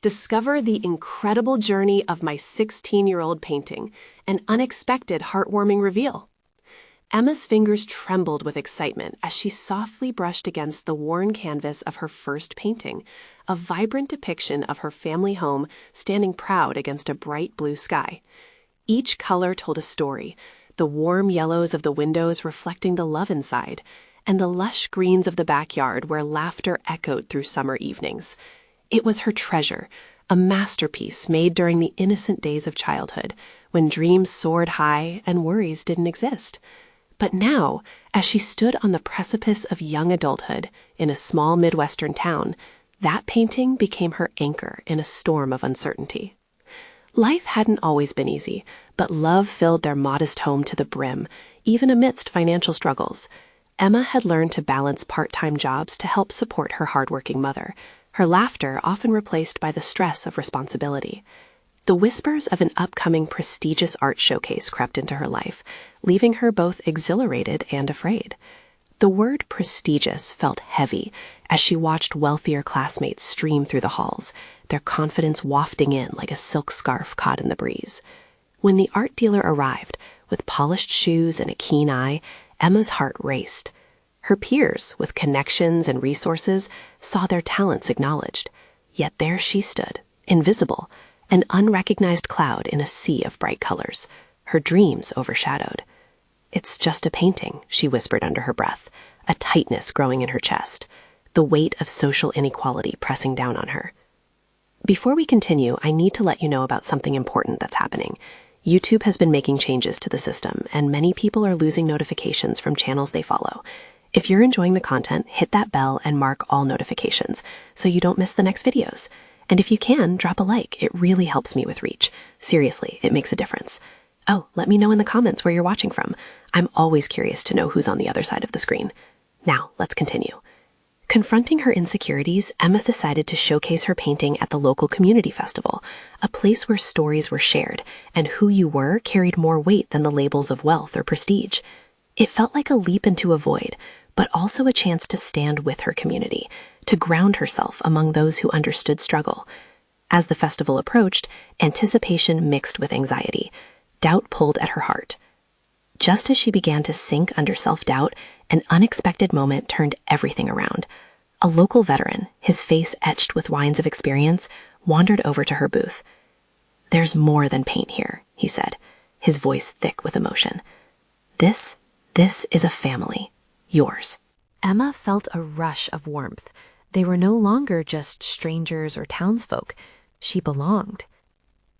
Discover the incredible journey of my 16-year-old painting, an unexpected heartwarming reveal. Emma's fingers trembled with excitement as she softly brushed against the worn canvas of her first painting, a vibrant depiction of her family home standing proud against a bright blue sky. Each color told a story, the warm yellows of the windows reflecting the love inside, and the lush greens of the backyard where laughter echoed through summer evenings. It was her treasure, a masterpiece made during the innocent days of childhood, when dreams soared high and worries didn't exist. But now, as she stood on the precipice of young adulthood in a small Midwestern town, that painting became her anchor in a storm of uncertainty. Life hadn't always been easy, but love filled their modest home to the brim, even amidst financial struggles. Emma had learned to balance part-time jobs to help support her hardworking mother, her laughter often replaced by the stress of responsibility. The whispers of an upcoming prestigious art showcase crept into her life, leaving her both exhilarated and afraid. The word prestigious felt heavy as she watched wealthier classmates stream through the halls, their confidence wafting in like a silk scarf caught in the breeze. When the art dealer arrived, with polished shoes and a keen eye, Emma's heart raced. Her peers, with connections and resources, saw their talents acknowledged. Yet there she stood, invisible, an unrecognized cloud in a sea of bright colors, her dreams overshadowed. "It's just a painting," she whispered under her breath, a tightness growing in her chest, the weight of social inequality pressing down on her. Before we continue, I need to let you know about something important that's happening. YouTube has been making changes to the system, and many people are losing notifications from channels they follow. If you're enjoying the content, hit that bell and mark all notifications so you don't miss the next videos. And if you can, drop a like. It really helps me with reach. Seriously, it makes a difference. Oh, let me know in the comments where you're watching from. I'm always curious to know who's on the other side of the screen. Now, let's continue. Confronting her insecurities, Emma decided to showcase her painting at the local community festival, a place where stories were shared and who you were carried more weight than the labels of wealth or prestige. It felt like a leap into a void, but also a chance to stand with her community, to ground herself among those who understood struggle. As the festival approached, anticipation mixed with anxiety. Doubt pulled at her heart. Just as she began to sink under self-doubt, an unexpected moment turned everything around. A local veteran, his face etched with lines of experience, wandered over to her booth. "There's more than paint here," he said, his voice thick with emotion. This is a family. Yours." Emma felt a rush of warmth. They were no longer just strangers or townsfolk. She belonged.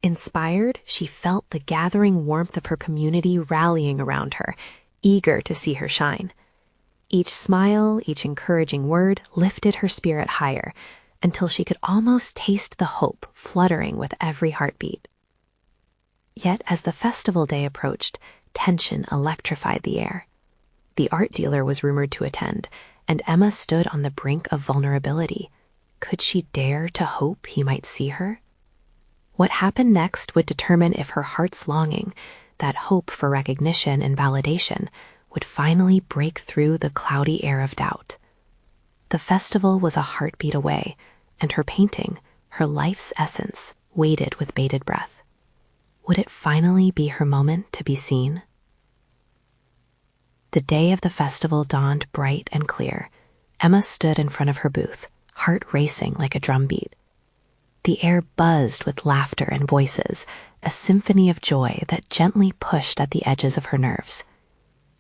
Inspired, she felt the gathering warmth of her community rallying around her, eager to see her shine. Each smile, each encouraging word lifted her spirit higher, until she could almost taste the hope fluttering with every heartbeat. Yet as the festival day approached, tension electrified the air. The art dealer was rumored to attend, and Emma stood on the brink of vulnerability. Could she dare to hope he might see her? What happened next would determine if her heart's longing, that hope for recognition and validation, would finally break through the cloudy air of doubt. The festival was a heartbeat away, and her painting, her life's essence, waited with bated breath. Would it finally be her moment to be seen? The day of the festival dawned bright and clear. Emma stood in front of her booth, heart racing like a drumbeat. The air buzzed with laughter and voices, a symphony of joy that gently pushed at the edges of her nerves.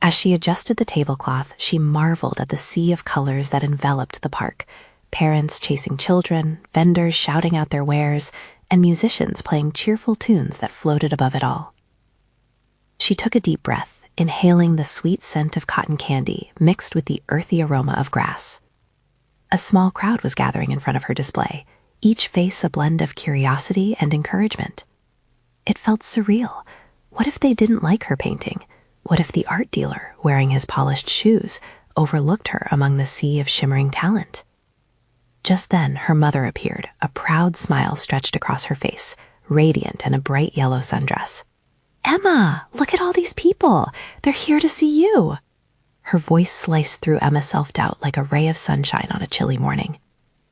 As she adjusted the tablecloth, she marveled at the sea of colors that enveloped the park, parents chasing children, vendors shouting out their wares, and musicians playing cheerful tunes that floated above it all. She took a deep breath, inhaling the sweet scent of cotton candy mixed with the earthy aroma of grass. A small crowd was gathering in front of her display, each face a blend of curiosity and encouragement. It felt surreal. What if they didn't like her painting? What if the art dealer, wearing his polished shoes, overlooked her among the sea of shimmering talent? Just then, her mother appeared, a proud smile stretched across her face, radiant in a bright yellow sundress. "Emma, look at all these people. They're here to see you." Her voice sliced through Emma's self-doubt like a ray of sunshine on a chilly morning.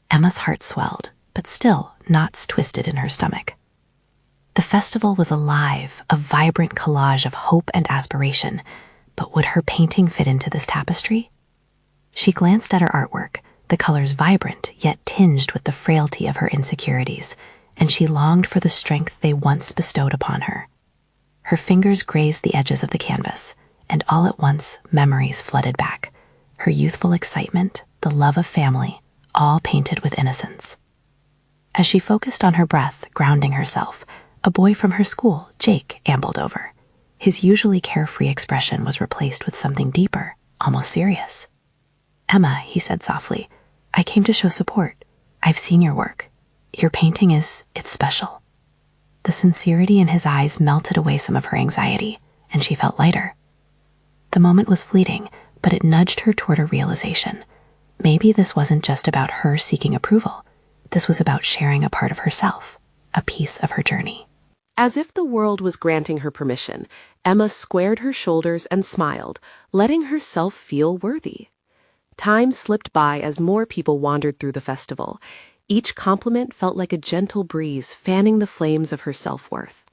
Emma's heart swelled, but still knots twisted in her stomach. The festival was alive, a vibrant collage of hope and aspiration, but would her painting fit into this tapestry? She glanced at her artwork, the colors vibrant yet tinged with the frailty of her insecurities, and she longed for the strength they once bestowed upon her. Her fingers grazed the edges of the canvas, and all at once memories flooded back. Her youthful excitement, the love of family, all painted with innocence. As she focused on her breath, grounding herself, a boy from her school, Jake, ambled over. His usually carefree expression was replaced with something deeper, almost serious. "Emma," he said softly, "I came to show support. I've seen your work. Your painting it's special." The sincerity in his eyes melted away some of her anxiety, and she felt lighter. The moment was fleeting, but it nudged her toward a realization. Maybe this wasn't just about her seeking approval. This was about sharing a part of herself, a piece of her journey. As if the world was granting her permission, Emma squared her shoulders and smiled, letting herself feel worthy. Time slipped by as more people wandered through the festival. Each compliment felt like a gentle breeze fanning the flames of her self-worth.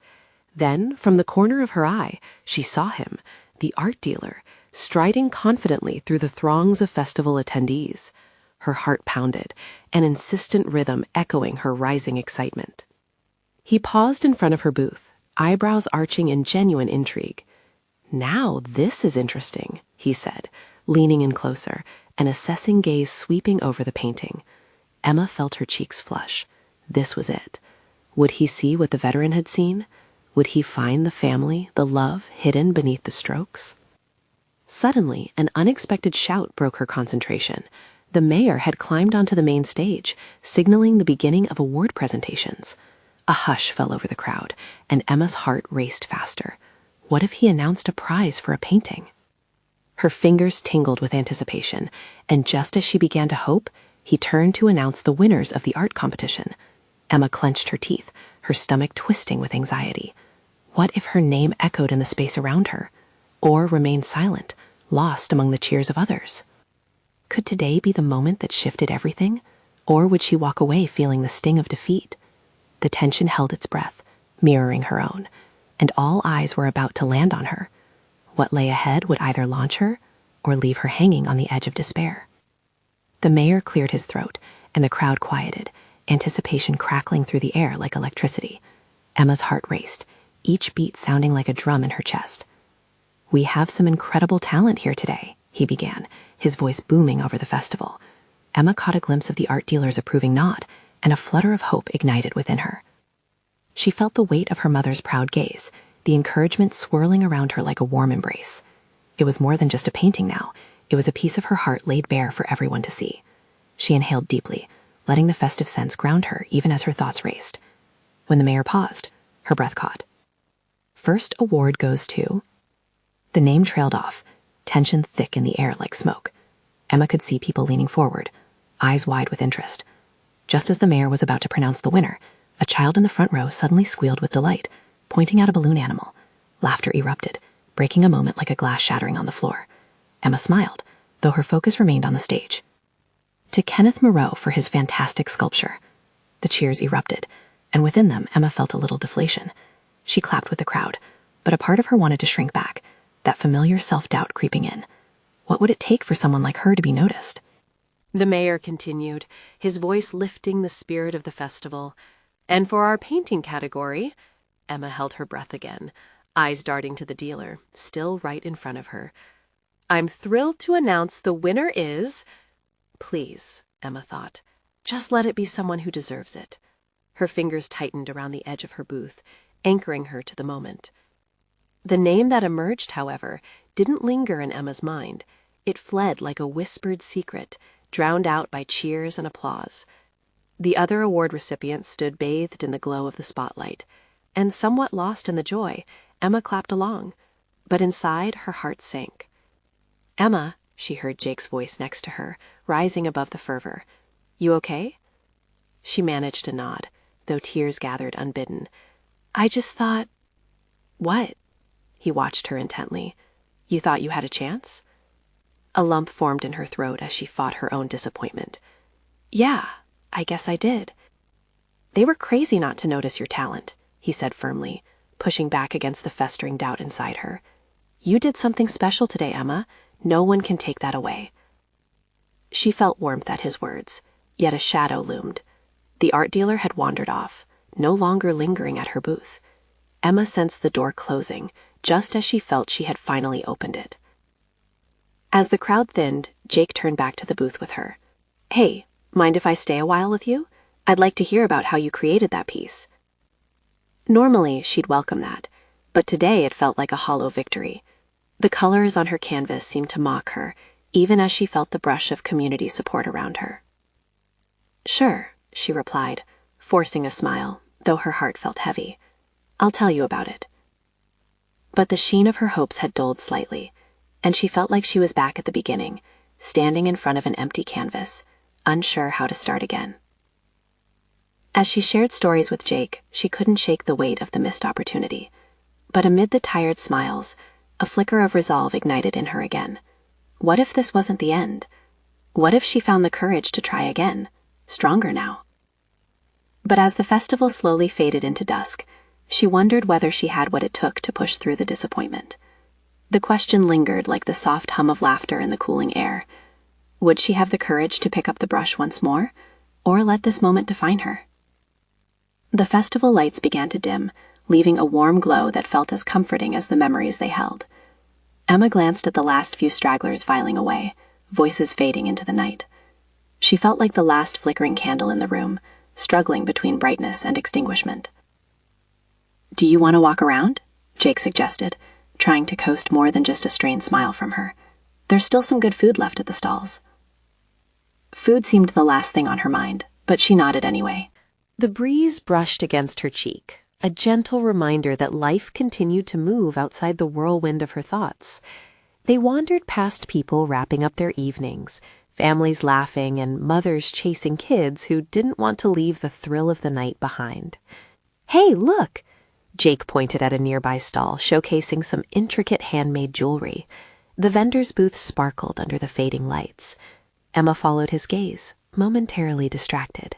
Then, from the corner of her eye, she saw him, the art dealer, striding confidently through the throngs of festival attendees. Her heart pounded, an insistent rhythm echoing her rising excitement. He paused in front of her booth, eyebrows arching in genuine intrigue. "Now this is interesting," he said, leaning in closer, an assessing gaze sweeping over the painting. Emma felt her cheeks flush. This was it. Would he see what the veteran had seen? Would he find the family, the love hidden beneath the strokes? Suddenly, an unexpected shout broke her concentration. The mayor had climbed onto the main stage, signaling the beginning of award presentations. A hush fell over the crowd, and Emma's heart raced faster. What if he announced a prize for a painting? Her fingers tingled with anticipation, and just as she began to hope, he turned to announce the winners of the art competition. Emma clenched her teeth, her stomach twisting with anxiety. What if her name echoed in the space around her, or remained silent, lost among the cheers of others? Could today be the moment that shifted everything, or would she walk away feeling the sting of defeat? The tension held its breath, mirroring her own, and all eyes were about to land on her. What lay ahead would either launch her or leave her hanging on the edge of despair. The mayor cleared his throat, and the crowd quieted, anticipation crackling through the air like electricity. Emma's heart raced, each beat sounding like a drum in her chest. "We have some incredible talent here today," he began, his voice booming over the festival. Emma caught a glimpse of the art dealer's approving nod, and a flutter of hope ignited within her. She felt the weight of her mother's proud gaze, the encouragement swirling around her like a warm embrace. It was more than just a painting now. It was a piece of her heart laid bare for everyone to see. She inhaled deeply, letting the festive sense ground her even as her thoughts raced. When the mayor paused, her breath caught. "First award goes to..." The name trailed off, tension thick in the air like smoke. Emma could see people leaning forward, eyes wide with interest. Just as the mayor was about to pronounce the winner, a child in the front row suddenly squealed with delight, pointing out a balloon animal. Laughter erupted, breaking a moment like a glass shattering on the floor. Emma smiled, though her focus remained on the stage. "To Kenneth Moreau for his fantastic sculpture." The cheers erupted, and within them Emma felt a little deflation. She clapped with the crowd, but a part of her wanted to shrink back, that familiar self-doubt creeping in. What would it take for someone like her to be noticed? The mayor continued, his voice lifting the spirit of the festival. "And for our painting category..." Emma held her breath again, eyes darting to the dealer, still right in front of her. "I'm thrilled to announce the winner is..." Please, Emma thought, just let it be someone who deserves it. Her fingers tightened around the edge of her booth, anchoring her to the moment. The name that emerged, however, didn't linger in Emma's mind. It fled like a whispered secret, drowned out by cheers and applause. The other award recipients stood bathed in the glow of the spotlight, and somewhat lost in the joy, Emma clapped along. But inside, her heart sank. "Emma," she heard Jake's voice next to her, rising above the fervor. "You okay?" She managed a nod, though tears gathered unbidden. "I just thought..." "What?" He watched her intently. "You thought you had a chance?" A lump formed in her throat as she fought her own disappointment. "Yeah, I guess I did." They were crazy not to notice your talent, he said firmly, pushing back against the festering doubt inside her. You did something special today, Emma. No one can take that away. She felt warmth at his words, yet a shadow loomed. The art dealer had wandered off, no longer lingering at her booth. Emma sensed the door closing, just as she felt she had finally opened it. As the crowd thinned, Jake turned back to the booth with her. Hey, mind if I stay a while with you? I'd like to hear about how you created that piece. Normally, she'd welcome that, but today it felt like a hollow victory. The colors on her canvas seemed to mock her, even as she felt the brush of community support around her. Sure, she replied, forcing a smile, though her heart felt heavy. I'll tell you about it. But the sheen of her hopes had dulled slightly, and she felt like she was back at the beginning, standing in front of an empty canvas, unsure how to start again. As she shared stories with Jake, she couldn't shake the weight of the missed opportunity. But amid the tired smiles, a flicker of resolve ignited in her again. What if this wasn't the end? What if she found the courage to try again, stronger now? But as the festival slowly faded into dusk, she wondered whether she had what it took to push through the disappointment. The question lingered like the soft hum of laughter in the cooling air. Would she have the courage to pick up the brush once more, or let this moment define her? The festival lights began to dim, leaving a warm glow that felt as comforting as the memories they held. Emma glanced at the last few stragglers filing away, voices fading into the night. She felt like the last flickering candle in the room, struggling between brightness and extinguishment. Do you want to walk around? Jake suggested, trying to coax more than just a strained smile from her. There's still some good food left at the stalls. Food seemed the last thing on her mind, but she nodded anyway. The breeze brushed against her cheek, a gentle reminder that life continued to move outside the whirlwind of her thoughts. They wandered past people wrapping up their evenings, families laughing, and mothers chasing kids who didn't want to leave the thrill of the night behind. Hey, look! Jake pointed at a nearby stall, showcasing some intricate handmade jewelry. The vendor's booth sparkled under the fading lights. Emma followed his gaze, momentarily distracted.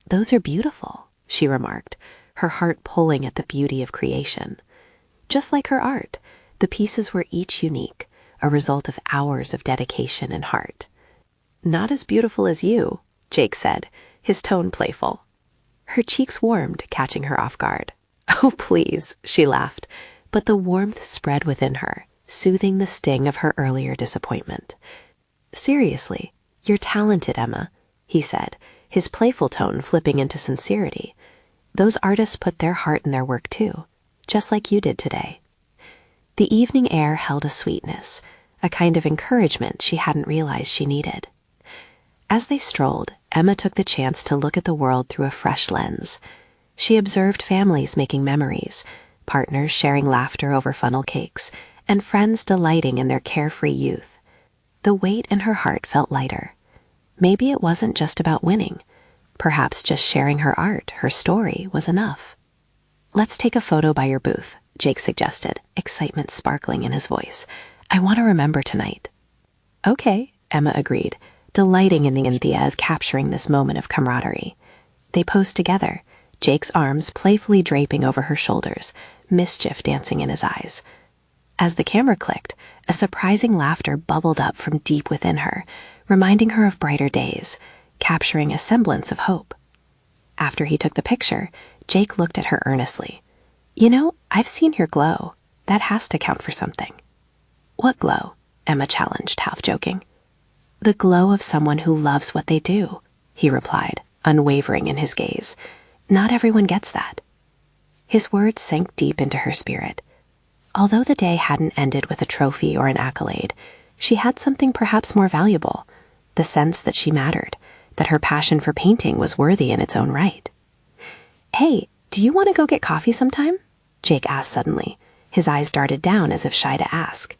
Those are beautiful, she remarked, her heart pulling at the beauty of creation. Just like her art, the pieces were each unique, a result of hours of dedication and heart. Not as beautiful as you, Jake said, his tone playful. Her cheeks warmed, catching her off guard. Oh, please, she laughed, but the warmth spread within her, soothing the sting of her earlier disappointment. Seriously, you're talented, Emma, he said, his playful tone flipping into sincerity. Those artists put their heart in their work too, just like you did today. The evening air held a sweetness, a kind of encouragement she hadn't realized she needed. As they strolled, Emma took the chance to look at the world through a fresh lens. She observed families making memories, partners sharing laughter over funnel cakes, and friends delighting in their carefree youth. The weight in her heart felt lighter. Maybe it wasn't just about winning. Perhaps just sharing her art, her story, was enough. Let's take a photo by your booth, Jake suggested, excitement sparkling in his voice. I want to remember tonight. Okay, Emma agreed, delighting in the idea of capturing this moment of camaraderie. They posed together, Jake's arms playfully draping over her shoulders, mischief dancing in his eyes. As the camera clicked, a surprising laughter bubbled up from deep within her, reminding her of brighter days, capturing a semblance of hope. After he took the picture, Jake looked at her earnestly. You know, I've seen your glow. That has to count for something. What glow? Emma challenged, half joking. The glow of someone who loves what they do, he replied, unwavering in his gaze. Not everyone gets that. His words sank deep into her spirit. Although the day hadn't ended with a trophy or an accolade, she had something perhaps more valuable, the sense that she mattered, that her passion for painting was worthy in its own right. Hey, do you want to go get coffee sometime? Jake asked suddenly. His eyes darted down as if shy to ask.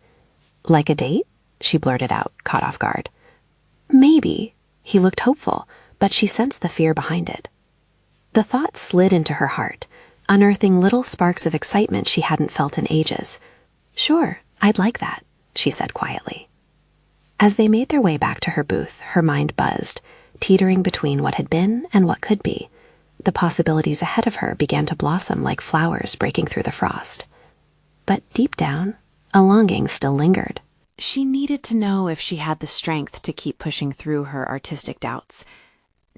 Like a date? She blurted out, caught off guard. Maybe. He looked hopeful, but she sensed the fear behind it. The thought slid into her heart, unearthing little sparks of excitement she hadn't felt in ages. Sure, I'd like that, she said quietly. As they made their way back to her booth, her mind buzzed, teetering between what had been and what could be. The possibilities ahead of her began to blossom like flowers breaking through the frost. But deep down, a longing still lingered. She needed to know if she had the strength to keep pushing through her artistic doubts.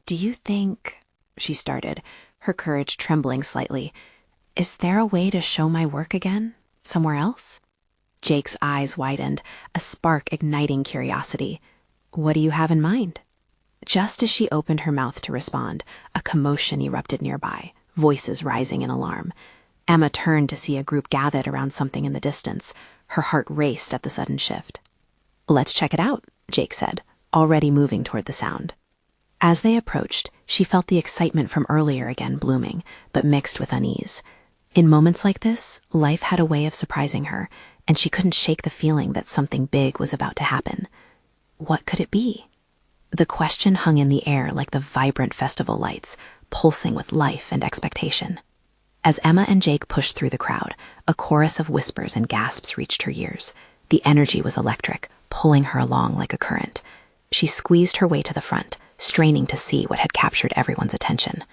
"Do you think," she started, her courage trembling slightly, "is there a way to show my work again, somewhere else?" Jake's eyes widened, a spark igniting curiosity. "What do you have in mind?" Just as she opened her mouth to respond, a commotion erupted nearby, voices rising in alarm. Emma turned to see a group gathered around something in the distance. Her heart raced at the sudden shift. "Let's check it out," Jake said, already moving toward the sound. As they approached, she felt the excitement from earlier again blooming, but mixed with unease. In moments like this, life had a way of surprising her, and she couldn't shake the feeling that something big was about to happen. What could it be? The question hung in the air like the vibrant festival lights, pulsing with life and expectation. As Emma and Jake pushed through the crowd, a chorus of whispers and gasps reached her ears. The energy was electric, pulling her along like a current. She squeezed her way to the front, straining to see what had captured everyone's attention.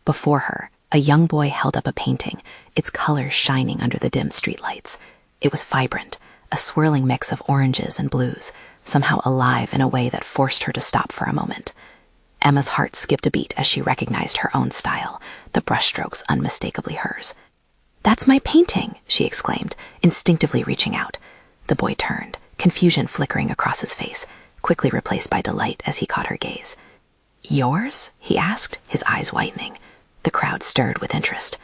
Before her, a young boy held up a painting, its colors shining under the dim streetlights. It was vibrant, a swirling mix of oranges and blues, somehow alive in a way that forced her to stop for a moment. Emma's heart skipped a beat as she recognized her own style, the brushstrokes unmistakably hers. "That's my painting," she exclaimed, instinctively reaching out. The boy turned, confusion flickering across his face, quickly replaced by delight as he caught her gaze. "Yours?" he asked, his eyes widening. The crowd stirred with interest.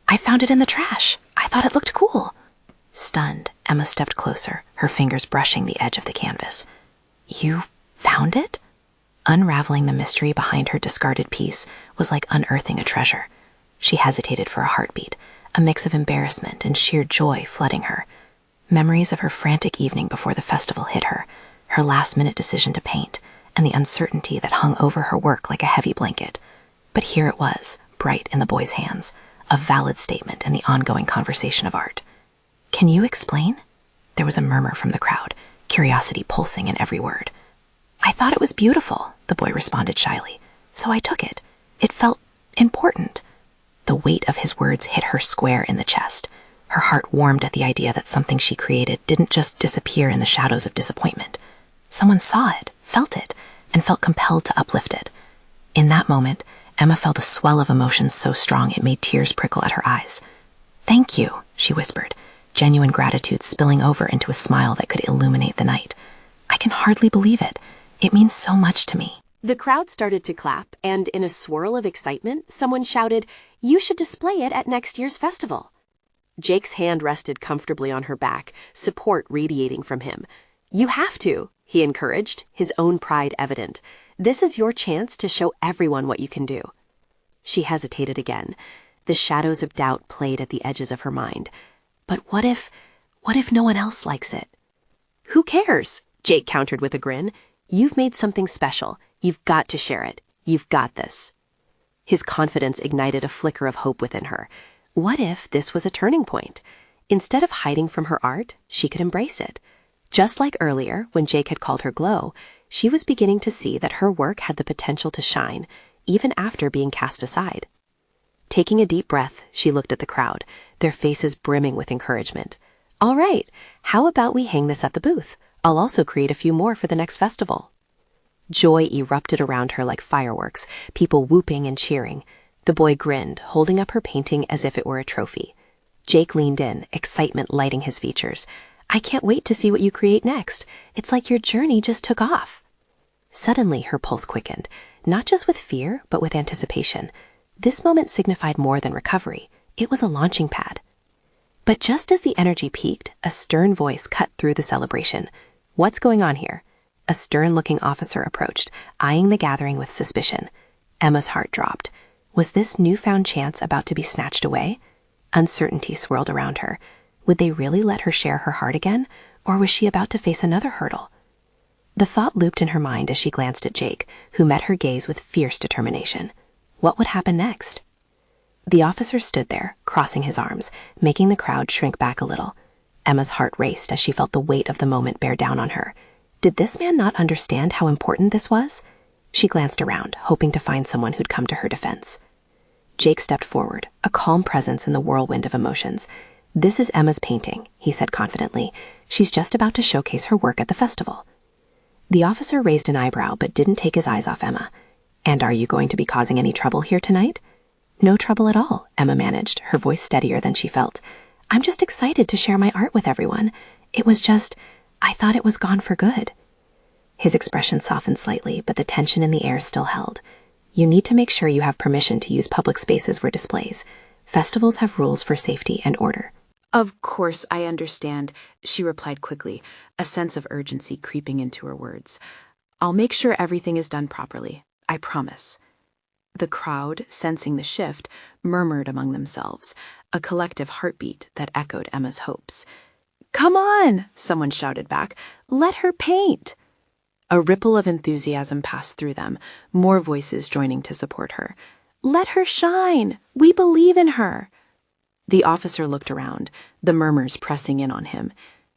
"I found it in the trash. I thought it looked cool." Stunned, Emma stepped closer, her fingers brushing the edge of the canvas. "You found it?" Unraveling the mystery behind her discarded piece was like unearthing a treasure. She hesitated for a heartbeat, a mix of embarrassment and sheer joy flooding her. Memories of her frantic evening before the festival hit her, her last-minute decision to paint, and the uncertainty that hung over her work like a heavy blanket. But here it was, bright in the boy's hands, a valid statement in the ongoing conversation of art. "Can you explain?" There was a murmur from the crowd, curiosity pulsing in every word. "I thought it was beautiful," the boy responded shyly, "so I took it. It felt important." The weight of his words hit her square in the chest. Her heart warmed at the idea that something she created didn't just disappear in the shadows of disappointment. Someone saw it, felt it, and felt compelled to uplift it. In that moment, Emma felt a swell of emotions so strong it made tears prickle at her eyes. "Thank you," she whispered, genuine gratitude spilling over into a smile that could illuminate the night. "I can hardly believe it. It means so much to me." The crowd started to clap, and in a swirl of excitement, someone shouted, "You should display it at next year's festival." Jake's hand rested comfortably on her back, support radiating from him. "You have to," he encouraged, his own pride evident. "This is your chance to show everyone what you can do." She hesitated again. The shadows of doubt played at the edges of her mind. But what if no one else likes it? "Who cares?" Jake countered with a grin. "You've made something special. You've got to share it. You've got this." His confidence ignited a flicker of hope within her. What if this was a turning point? Instead of hiding from her art, she could embrace it. Just like earlier, when Jake had called her glow, she was beginning to see that her work had the potential to shine, even after being cast aside. Taking a deep breath, she looked at the crowd, their faces brimming with encouragement. "All right, how about we hang this at the booth? I'll also create a few more for the next festival." Joy erupted around her like fireworks, people whooping and cheering. The boy grinned, holding up her painting as if it were a trophy. Jake leaned in, excitement lighting his features. "I can't wait to see what you create next. It's like your journey just took off." Suddenly, her pulse quickened, not just with fear, but with anticipation. This moment signified more than recovery. It was a launching pad. But just as the energy peaked, a stern voice cut through the celebration. "What's going on here?" A stern-looking officer approached, eyeing the gathering with suspicion. Emma's heart dropped. Was this newfound chance about to be snatched away? Uncertainty swirled around her. Would they really let her share her heart again, or was she about to face another hurdle? The thought looped in her mind as she glanced at Jake, who met her gaze with fierce determination. What would happen next? The officer stood there, crossing his arms, making the crowd shrink back a little. Emma's heart raced as she felt the weight of the moment bear down on her. Did this man not understand how important this was? She glanced around, hoping to find someone who'd come to her defense. Jake stepped forward, a calm presence in the whirlwind of emotions. "This is Emma's painting," he said confidently. "She's just about to showcase her work at the festival." The officer raised an eyebrow but didn't take his eyes off Emma. "And are you going to be causing any trouble here tonight?" "No trouble at all," Emma managed, her voice steadier than she felt. "I'm just excited to share my art with everyone. It was just, I thought it was gone for good." His expression softened slightly, but the tension in the air still held. "You need to make sure you have permission to use public spaces for displays. Festivals have rules for safety and order." "Of course, I understand," she replied quickly, a sense of urgency creeping into her words. "I'll make sure everything is done properly. I promise." The crowd, sensing the shift, murmured among themselves, a collective heartbeat that echoed Emma's hopes. "Come on," someone shouted back. "Let her paint." A ripple of enthusiasm passed through them, more voices joining to support her. "Let her shine. We believe in her." The officer looked around, the murmurs pressing in on him.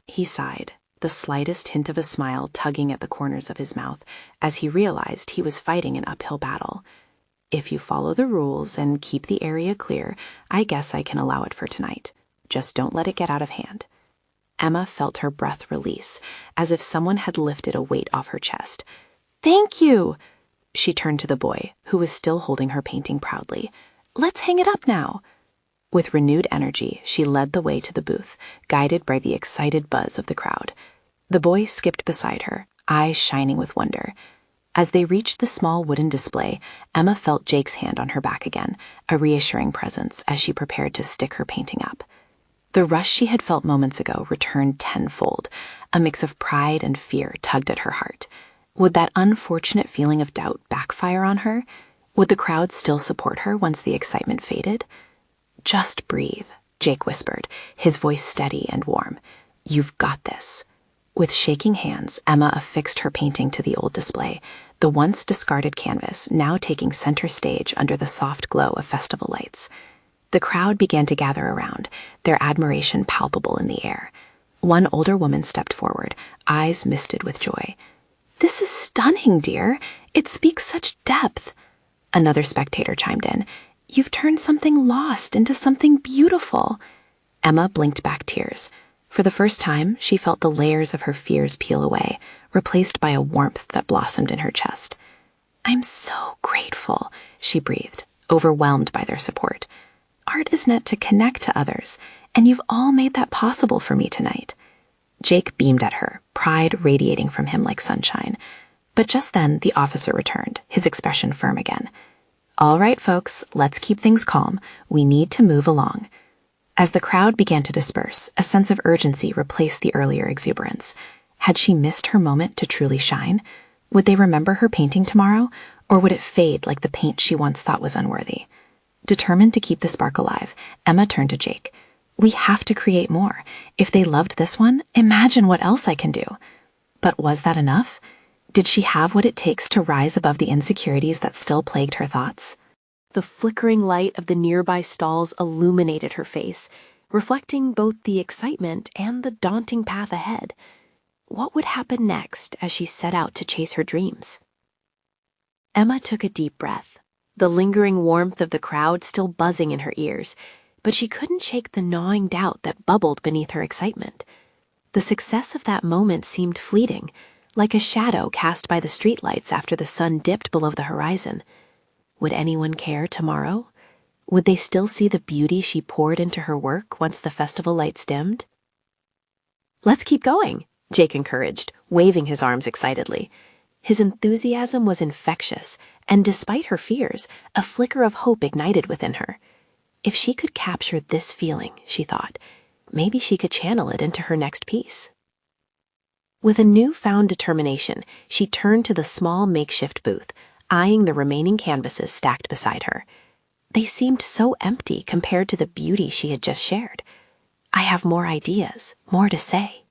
He sighed, the slightest hint of a smile tugging at the corners of his mouth, as he realized he was fighting an uphill battle. "If you follow the rules and keep the area clear, I guess I can allow it for tonight. Just don't let it get out of hand." Emma felt her breath release, as if someone had lifted a weight off her chest. "Thank you!" She turned to the boy, who was still holding her painting proudly. "Let's hang it up now." With renewed energy, she led the way to the booth, guided by the excited buzz of the crowd. The boy skipped beside her, eyes shining with wonder. As they reached the small wooden display, Emma felt Jake's hand on her back again, a reassuring presence as she prepared to stick her painting up. The rush she had felt moments ago returned tenfold. A mix of pride and fear tugged at her heart. Would that unfortunate feeling of doubt backfire on her? Would the crowd still support her once the excitement faded? "Just breathe," Jake whispered, his voice steady and warm. "You've got this." With shaking hands, Emma affixed her painting to the old display, the once discarded canvas now taking center stage under the soft glow of festival lights. The crowd began to gather around, their admiration palpable in the air. One older woman stepped forward, eyes misted with joy. "This is stunning, dear. It speaks such depth." Another spectator chimed in. "You've turned something lost into something beautiful." Emma blinked back tears. For the first time, she felt the layers of her fears peel away, replaced by a warmth that blossomed in her chest. "I'm so grateful," she breathed, overwhelmed by their support. "Art is meant to connect to others, and you've all made that possible for me tonight." Jake beamed at her, pride radiating from him like sunshine. But just then, the officer returned, his expression firm again. "All right, folks, let's keep things calm. We need to move along." As the crowd began to disperse, a sense of urgency replaced the earlier exuberance. Had she missed her moment to truly shine? Would they remember her painting tomorrow, or would it fade like the paint she once thought was unworthy? Determined to keep the spark alive, Emma turned to Jake. "We have to create more. If they loved this one, imagine what else I can do." But was that enough? Did she have what it takes to rise above the insecurities that still plagued her thoughts? The flickering light of the nearby stalls illuminated her face, reflecting both the excitement and the daunting path ahead. What would happen next as she set out to chase her dreams? Emma took a deep breath, the lingering warmth of the crowd still buzzing in her ears, but she couldn't shake the gnawing doubt that bubbled beneath her excitement. The success of that moment seemed fleeting, like a shadow cast by the streetlights after the sun dipped below the horizon. Would anyone care tomorrow? Would they still see the beauty she poured into her work once the festival lights dimmed? "Let's keep going," Jake encouraged, waving his arms excitedly. His enthusiasm was infectious, and despite her fears, a flicker of hope ignited within her. If she could capture this feeling, she thought, maybe she could channel it into her next piece. With a newfound determination, she turned to the small makeshift booth, eyeing the remaining canvases stacked beside her. They seemed so empty compared to the beauty she had just shared. "I have more ideas, more to say."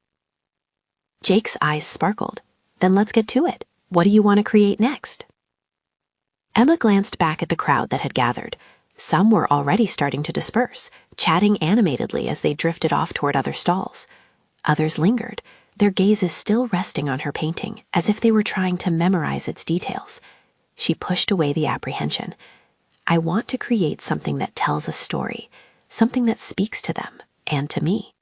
Jake's eyes sparkled. "Then let's get to it. What do you want to create next?" Emma glanced back at the crowd that had gathered. Some were already starting to disperse, chatting animatedly as they drifted off toward other stalls. Others lingered, their gazes still resting on her painting, as if they were trying to memorize its details. She pushed away the apprehension. I want to create something that tells a story, something that speaks to them and to me.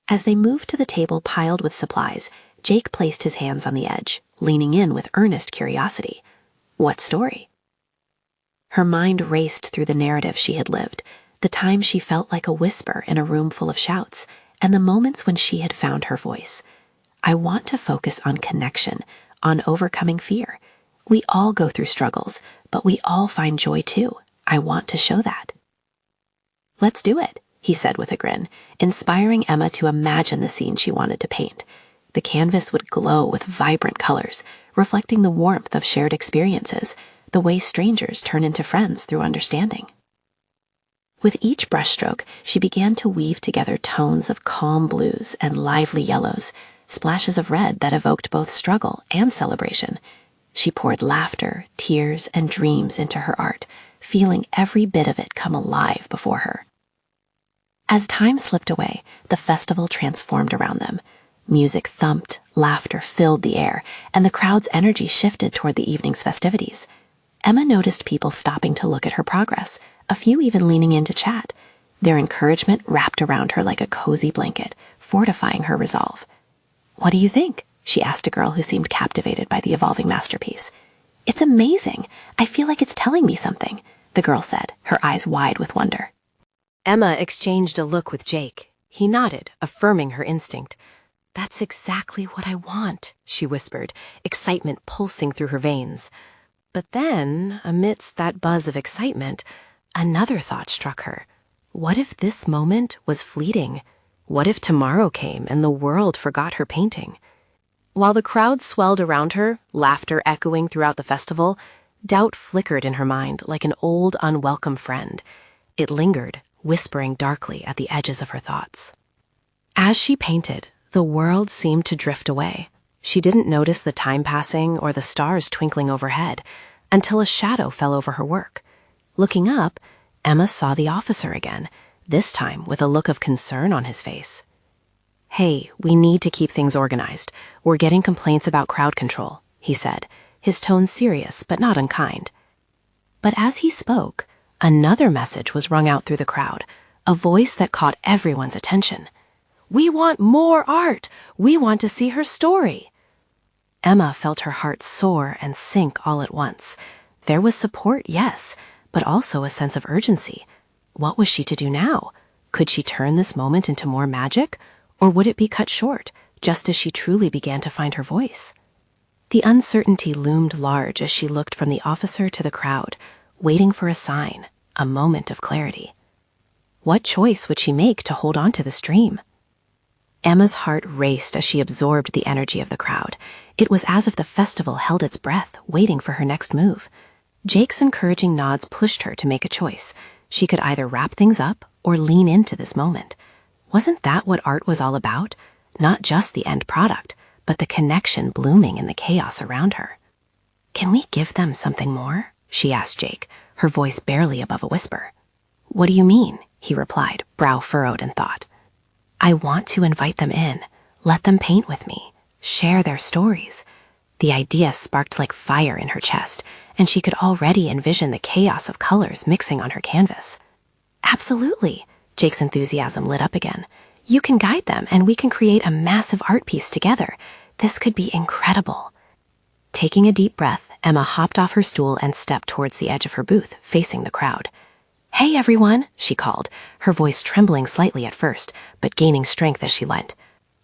As they moved to the table piled with supplies, Jake placed his hands on the edge, leaning in with earnest curiosity. What story? Her mind raced through the narrative she had lived, the times she felt like a whisper in a room full of shouts, and the moments when she had found her voice. I want to focus on connection, on overcoming fear. We all go through struggles, but we all find joy too. I want to show that. Let's do it, he said with a grin, inspiring Emma to imagine the scene she wanted to paint. The canvas would glow with vibrant colors, reflecting the warmth of shared experiences, the way strangers turn into friends through understanding. With each brushstroke, she began to weave together tones of calm blues and lively yellows, splashes of red that evoked both struggle and celebration. She poured laughter, tears, and dreams into her art, feeling every bit of it come alive before her. As time slipped away, the festival transformed around them. Music thumped, laughter filled the air, and the crowd's energy shifted toward the evening's festivities. Emma noticed people stopping to look at her progress, a few even leaning in to chat. Their encouragement wrapped around her like a cozy blanket, fortifying her resolve. "What do you think?" she asked a girl who seemed captivated by the evolving masterpiece. "It's amazing. I feel like it's telling me something," the girl said, her eyes wide with wonder. Emma exchanged a look with Jake. He nodded, affirming her instinct. "That's exactly what I want," she whispered, excitement pulsing through her veins. But then, amidst that buzz of excitement, another thought struck her. What if this moment was fleeting? What if tomorrow came and the world forgot her painting? While the crowd swelled around her, laughter echoing throughout the festival, doubt flickered in her mind like an old, unwelcome friend. It lingered, whispering darkly at the edges of her thoughts. As she painted, the world seemed to drift away. She didn't notice the time passing or the stars twinkling overhead until a shadow fell over her work. Looking up, Emma saw the officer again, this time with a look of concern on his face. "Hey, we need to keep things organized. We're getting complaints about crowd control," he said, his tone serious but not unkind. But as he spoke, another message was rung out through the crowd, a voice that caught everyone's attention. "We want more art! We want to see her story!" Emma felt her heart soar and sink all at once. There was support, yes, but also a sense of urgency. What was she to do now? Could she turn this moment into more magic? Or would it be cut short, just as she truly began to find her voice? The uncertainty loomed large as she looked from the officer to the crowd, waiting for a sign, a moment of clarity. What choice would she make to hold on to this dream? Emma's heart raced as she absorbed the energy of the crowd. It was as if the festival held its breath, waiting for her next move. Jake's encouraging nods pushed her to make a choice. She could either wrap things up or lean into this moment. Wasn't that what art was all about? Not just the end product, but the connection blooming in the chaos around her. "Can we give them something more?" she asked Jake, her voice barely above a whisper. "What do you mean?" he replied, brow furrowed in thought. "I want to invite them in, let them paint with me, share their stories." The idea sparked like fire in her chest, and she could already envision the chaos of colors mixing on her canvas. "Absolutely," Jake's enthusiasm lit up again. "You can guide them, and we can create a massive art piece together. This could be incredible." Taking a deep breath, Emma hopped off her stool and stepped towards the edge of her booth, facing the crowd. "Hey, everyone," she called, her voice trembling slightly at first, but gaining strength as she went.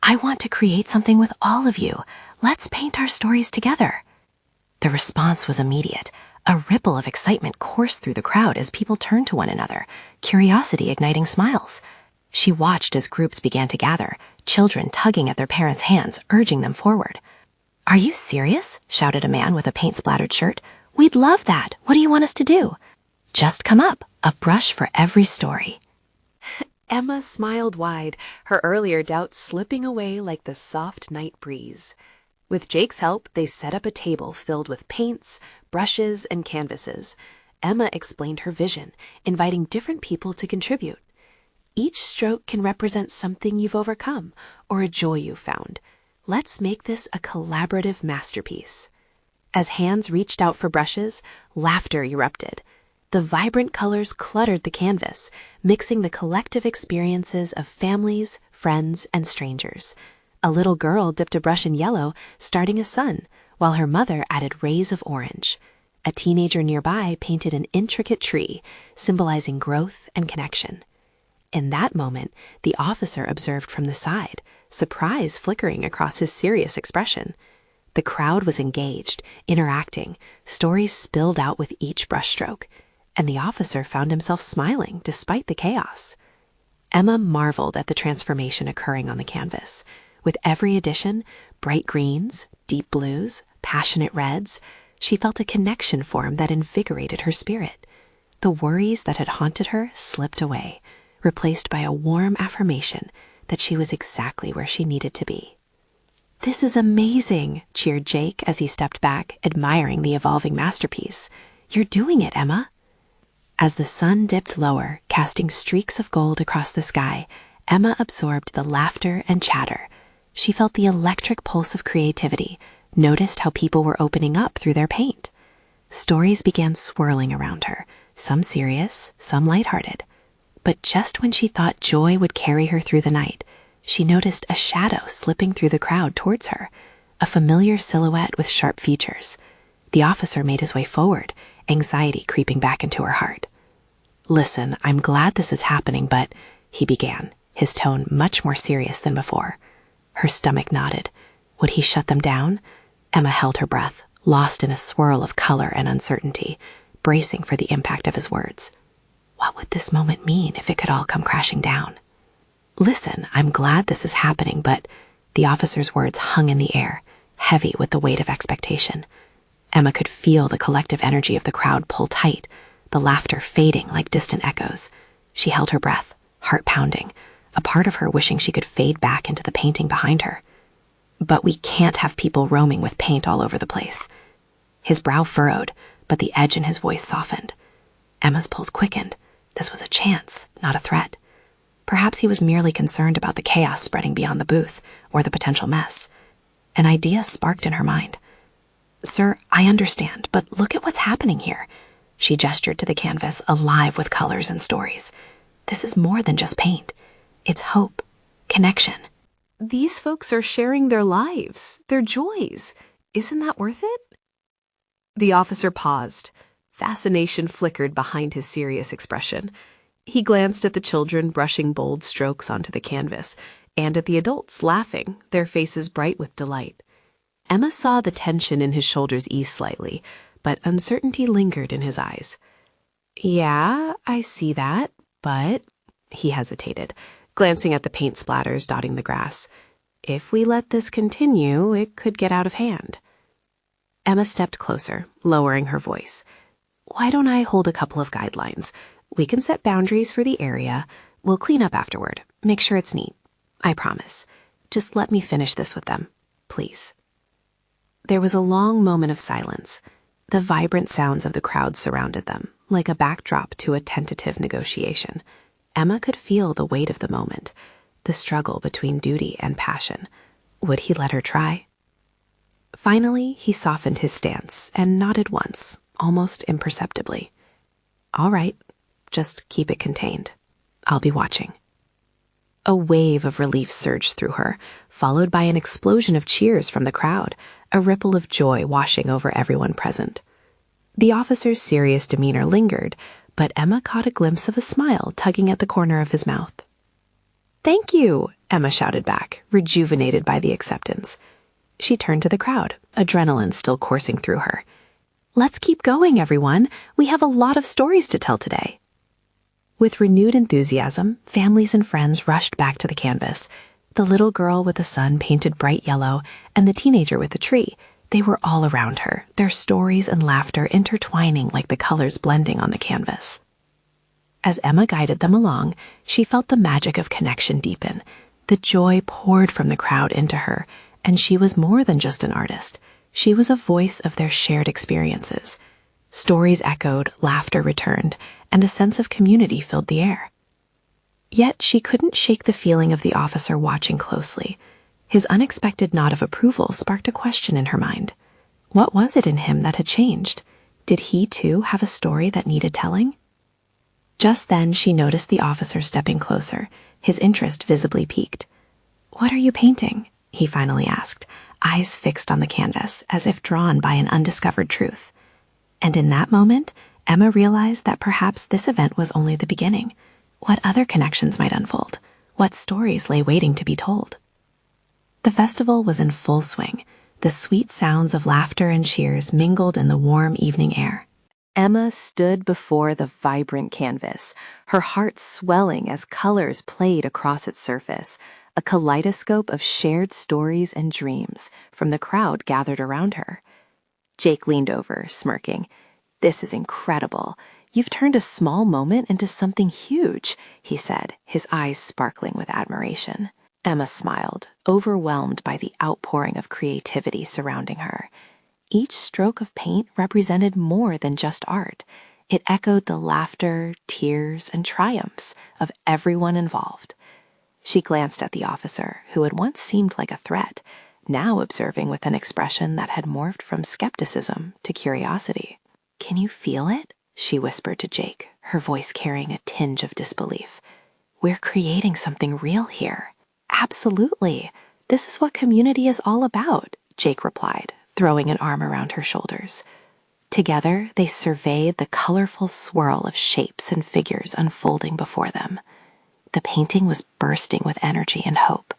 "I want to create something with all of you. Let's paint our stories together." The response was immediate. A ripple of excitement coursed through the crowd as people turned to one another, curiosity igniting smiles. She watched as groups began to gather, children tugging at their parents' hands, urging them forward. "Are you serious?" shouted a man with a paint-splattered shirt. "We'd love that. What do you want us to do?" "Just come up. A brush for every story." Emma smiled wide, her earlier doubts slipping away like the soft night breeze. With Jake's help, they set up a table filled with paints, brushes, and canvases. Emma explained her vision, inviting different people to contribute. "Each stroke can represent something you've overcome or a joy you've found. Let's make this a collaborative masterpiece." As hands reached out for brushes, laughter erupted. The vibrant colors cluttered the canvas, mixing the collective experiences of families, friends, and strangers. A little girl dipped a brush in yellow, starting a sun, while her mother added rays of orange. A teenager nearby painted an intricate tree, symbolizing growth and connection. In that moment, the officer observed from the side, surprise flickering across his serious expression. The crowd was engaged, interacting, stories spilled out with each brushstroke, and the officer found himself smiling despite the chaos. Emma marveled at the transformation occurring on the canvas. With every addition, bright greens, deep blues, passionate reds, she felt a connection form that invigorated her spirit. The worries that had haunted her slipped away, replaced by a warm affirmation that she was exactly where she needed to be. "This is amazing," cheered Jake as he stepped back, admiring the evolving masterpiece. "You're doing it, Emma." As the sun dipped lower, casting streaks of gold across the sky, Emma absorbed the laughter and chatter. She felt the electric pulse of creativity, noticed how people were opening up through their paint. Stories began swirling around her, some serious, some lighthearted. But just when she thought joy would carry her through the night, she noticed a shadow slipping through the crowd towards her, a familiar silhouette with sharp features. The officer made his way forward, anxiety creeping back into her heart. "Listen, I'm glad this is happening, but," he began, his tone much more serious than before. Her stomach knotted. Would he shut them down? Emma held her breath, lost in a swirl of color and uncertainty, bracing for the impact of his words. What would this moment mean if it could all come crashing down? "Listen, I'm glad this is happening, but," the officer's words hung in the air, heavy with the weight of expectation. Emma could feel the collective energy of the crowd pull tight, the laughter fading like distant echoes. She held her breath, heart pounding, a part of her wishing she could fade back into the painting behind her. "But we can't have people roaming with paint all over the place." His brow furrowed, but the edge in his voice softened. Emma's pulse quickened. This was a chance, not a threat. Perhaps he was merely concerned about the chaos spreading beyond the booth, or the potential mess. An idea sparked in her mind. "Sir, I understand, but look at what's happening here." She gestured to the canvas, alive with colors and stories. "This is more than just paint. It's hope, connection." These folks are sharing their lives, their joys. Isn't that worth it? The officer paused. Fascination flickered behind his serious expression. He glanced at the children brushing bold strokes onto the canvas, and at the adults laughing, their faces bright with delight. Emma saw the tension in his shoulders ease slightly, but uncertainty lingered in his eyes. "Yeah, I see that, but," he hesitated, glancing at the paint splatters dotting the grass. "If we let this continue, it could get out of hand." Emma stepped closer, lowering her voice. "Why don't I hold a couple of guidelines? We can set boundaries for the area. We'll clean up afterward. Make sure it's neat. I promise. Just let me finish this with them, please." There was a long moment of silence. The vibrant sounds of the crowd surrounded them, like a backdrop to a tentative negotiation. Emma could feel the weight of the moment, the struggle between duty and passion. Would he let her try? Finally, he softened his stance and nodded once, almost imperceptibly. "All right, just keep it contained. I'll be watching." A wave of relief surged through her, followed by an explosion of cheers from the crowd, a ripple of joy washing over everyone present. The officer's serious demeanor lingered, but Emma caught a glimpse of a smile tugging at the corner of his mouth. "Thank you," Emma shouted back, rejuvenated by the acceptance. She turned to the crowd, adrenaline still coursing through her. "Let's keep going, everyone. We have a lot of stories to tell today." With renewed enthusiasm, families and friends rushed back to the canvas. The little girl with the sun painted bright yellow, and the teenager with the tree. They were all around her, their stories and laughter intertwining like the colors blending on the canvas. As Emma guided them along, she felt the magic of connection deepen. The joy poured from the crowd into her, and she was more than just an artist. She was a voice of their shared experiences. Stories echoed, laughter returned, and a sense of community filled the air. Yet she couldn't shake the feeling of the officer watching closely. His unexpected nod of approval sparked a question in her mind. What was it in him that had changed? Did he too have a story that needed telling? Just then she noticed the officer stepping closer, his interest visibly piqued. "What are you painting?" he finally asked, eyes fixed on the canvas as if drawn by an undiscovered truth. And in that moment, Emma realized that perhaps this event was only the beginning. What other connections might unfold? What stories lay waiting to be told? The festival was in full swing. The sweet sounds of laughter and cheers mingled in the warm evening air. Emma stood before the vibrant canvas, her heart swelling as colors played across its surface, a kaleidoscope of shared stories and dreams from the crowd gathered around her. Jake leaned over, smirking. "This is incredible. You've turned a small moment into something huge," he said, his eyes sparkling with admiration. Emma smiled, overwhelmed by the outpouring of creativity surrounding her. Each stroke of paint represented more than just art. It echoed the laughter, tears, and triumphs of everyone involved. She glanced at the officer, who had once seemed like a threat, now observing with an expression that had morphed from skepticism to curiosity. "Can you feel it?" she whispered to Jake, her voice carrying a tinge of disbelief. "We're creating something real here." "Absolutely. This is what community is all about," Jake replied, throwing an arm around her shoulders. Together, they surveyed the colorful swirl of shapes and figures unfolding before them. The painting was bursting with energy and hope,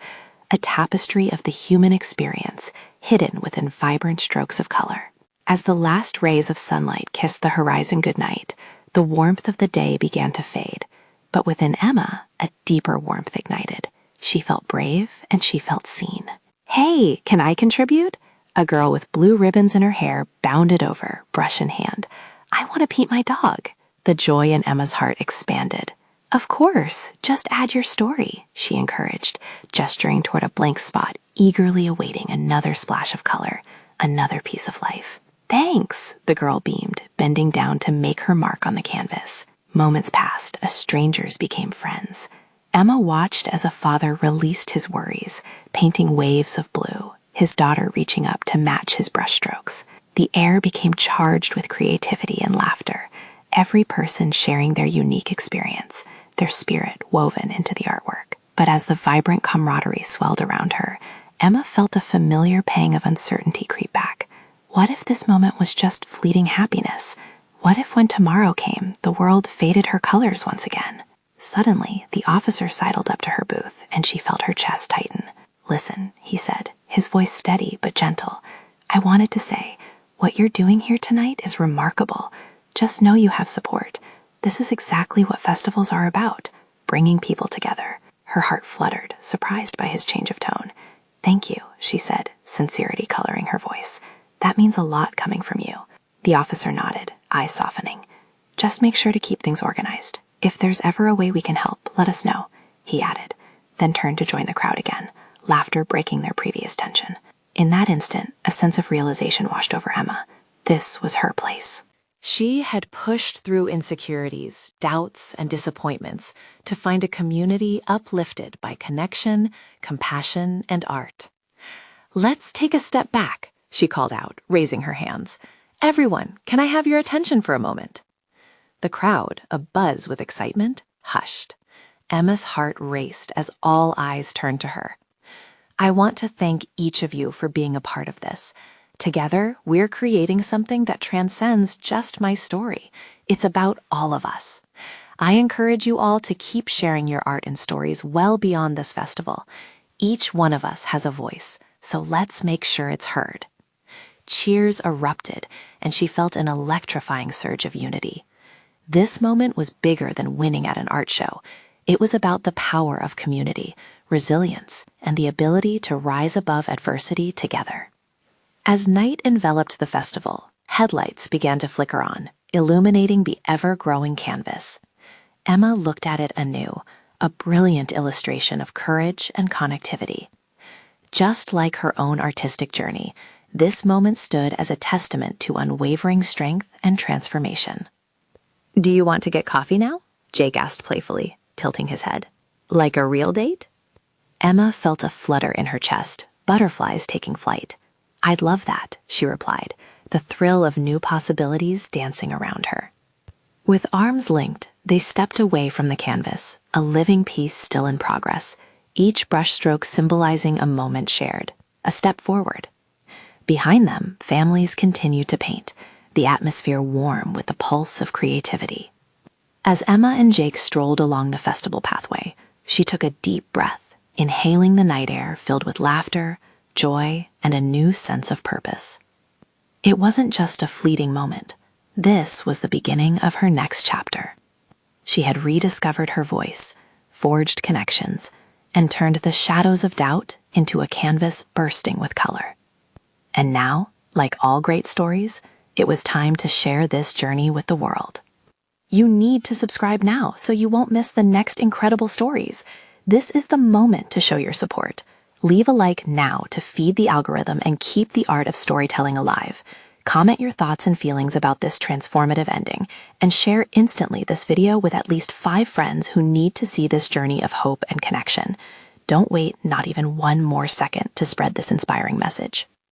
a tapestry of the human experience hidden within vibrant strokes of color. As the last rays of sunlight kissed the horizon goodnight, the warmth of the day began to fade, but within Emma, a deeper warmth ignited. She felt brave and she felt seen. "Hey, can I contribute?" A girl with blue ribbons in her hair bounded over, brush in hand. "I want to paint my dog." The joy in Emma's heart expanded. "Of course, just add your story," she encouraged, gesturing toward a blank spot, eagerly awaiting another splash of color, another piece of life. "Thanks," the girl beamed, bending down to make her mark on the canvas. Moments passed, as strangers became friends. Emma watched as a father released his worries, painting waves of blue, his daughter reaching up to match his brushstrokes. The air became charged with creativity and laughter, every person sharing their unique experience, their spirit woven into the artwork. But as the vibrant camaraderie swelled around her, Emma felt a familiar pang of uncertainty creep back. What if this moment was just fleeting happiness? What if when tomorrow came, the world faded her colors once again? Suddenly, the officer sidled up to her booth, and she felt her chest tighten. "Listen," he said, his voice steady but gentle. "I wanted to say, what you're doing here tonight is remarkable. Just know you have support. This is exactly what festivals are about, bringing people together." Her heart fluttered, surprised by his change of tone. "Thank you," she said, sincerity coloring her voice. "That means a lot coming from you." The officer nodded, eyes softening. "Just make sure to keep things organized. If there's ever a way we can help, let us know," he added, then turned to join the crowd again, laughter breaking their previous tension. In that instant, a sense of realization washed over Emma. This was her place. She had pushed through insecurities, doubts, and disappointments to find a community uplifted by connection, compassion, and art. "Let's take a step back," she called out, raising her hands. "Everyone, can I have your attention for a moment?" The crowd, abuzz with excitement, hushed. Emma's heart raced as all eyes turned to her. "I want to thank each of you for being a part of this. Together, we're creating something that transcends just my story. It's about all of us. I encourage you all to keep sharing your art and stories well beyond this festival. Each one of us has a voice, so let's make sure it's heard." Cheers erupted, and she felt an electrifying surge of unity. This moment was bigger than winning at an art show. It was about the power of community, resilience, and the ability to rise above adversity together. As night enveloped the festival, headlights began to flicker on, illuminating the ever-growing canvas. Emma looked at it anew, a brilliant illustration of courage and connectivity. Just like her own artistic journey, this moment stood as a testament to unwavering strength and transformation. "Do you want to get coffee now?" Jake asked playfully, tilting his head. "Like a real date?" Emma felt a flutter in her chest, butterflies taking flight. "I'd love that," she replied, the thrill of new possibilities dancing around her. With arms linked, they stepped away from the canvas, a living piece still in progress, each brushstroke symbolizing a moment shared, a step forward. Behind them, families continued to paint, the atmosphere warm with the pulse of creativity. As Emma and Jake strolled along the festival pathway, she took a deep breath, inhaling the night air filled with laughter, joy, and a new sense of purpose. It wasn't just a fleeting moment. This was the beginning of her next chapter. She had rediscovered her voice, forged connections, and turned the shadows of doubt into a canvas bursting with color. And now, like all great stories, it was time to share this journey with the world. You need to subscribe now so you won't miss the next incredible stories. This is the moment to show your support. Leave a like now to feed the algorithm and keep the art of storytelling alive. Comment your thoughts and feelings about this transformative ending, and share instantly this video with at least 5 friends who need to see this journey of hope and connection. Don't wait not even one more second to spread this inspiring message.